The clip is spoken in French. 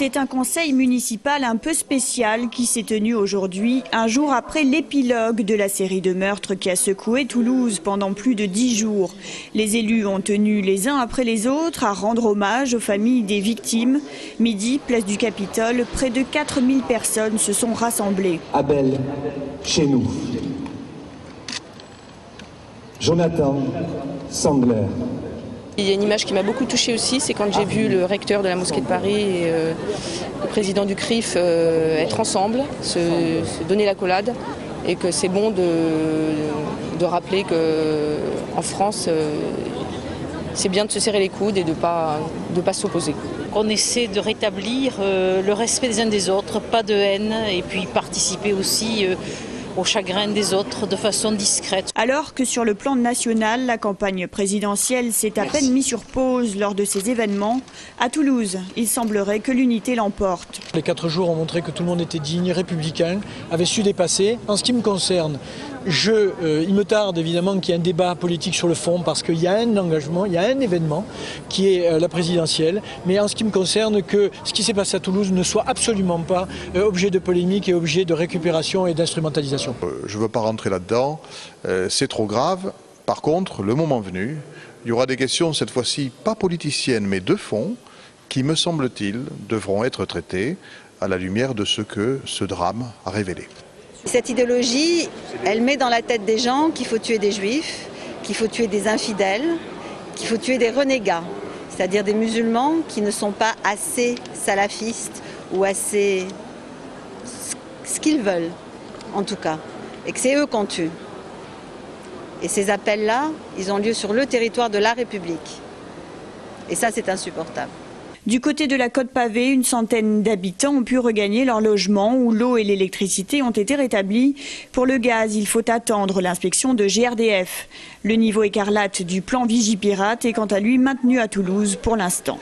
C'est un conseil municipal un peu spécial qui s'est tenu aujourd'hui, un jour après l'épilogue de la série de meurtres qui a secoué Toulouse pendant plus de 10 jours. Les élus ont tenu les uns après les autres à rendre hommage aux familles des victimes. Midi, place du Capitole, près de 4000 personnes se sont rassemblées. Abel, chez nous. Jonathan Sandler. Il y a une image qui m'a beaucoup touchée aussi, c'est quand j'ai vu le recteur de la mosquée de Paris et le président du CRIF être ensemble, se donner l'accolade, et que c'est bon de rappeler qu'en France, c'est bien de se serrer les coudes et de pas s'opposer. On essaie de rétablir le respect des uns des autres, pas de haine, et puis participer aussi au chagrin des autres de façon discrète. Alors que sur le plan national, la campagne présidentielle s'est à peine mise sur pause lors de ces événements, à Toulouse, il semblerait que l'unité l'emporte. Les 4 jours ont montré que tout le monde était digne, républicain, avait su dépasser. En ce qui me concerne, il me tarde évidemment qu'il y ait un débat politique sur le fond parce qu'il y a un engagement, il y a un événement qui est la présidentielle. Mais en ce qui me concerne, que ce qui s'est passé à Toulouse ne soit absolument pas objet de polémique et objet de récupération et d'instrumentalisation. Je ne veux pas rentrer là-dedans, c'est trop grave. Par contre, le moment venu, il y aura des questions cette fois-ci pas politiciennes mais de fond qui, me semble-t-il, devront être traitées à la lumière de ce que ce drame a révélé. Cette idéologie, elle met dans la tête des gens qu'il faut tuer des juifs, qu'il faut tuer des infidèles, qu'il faut tuer des renégats, c'est-à-dire des musulmans qui ne sont pas assez salafistes ou assez ce qu'ils veulent, en tout cas, et que c'est eux qu'on tue. Et ces appels-là, ils ont lieu sur le territoire de la République. Et ça, c'est insupportable. Du côté de la Côte-Pavée, une centaine d'habitants ont pu regagner leur logement où l'eau et l'électricité ont été rétablies. Pour le gaz, il faut attendre l'inspection de GRDF. Le niveau écarlate du plan Vigipirate est quant à lui maintenu à Toulouse pour l'instant.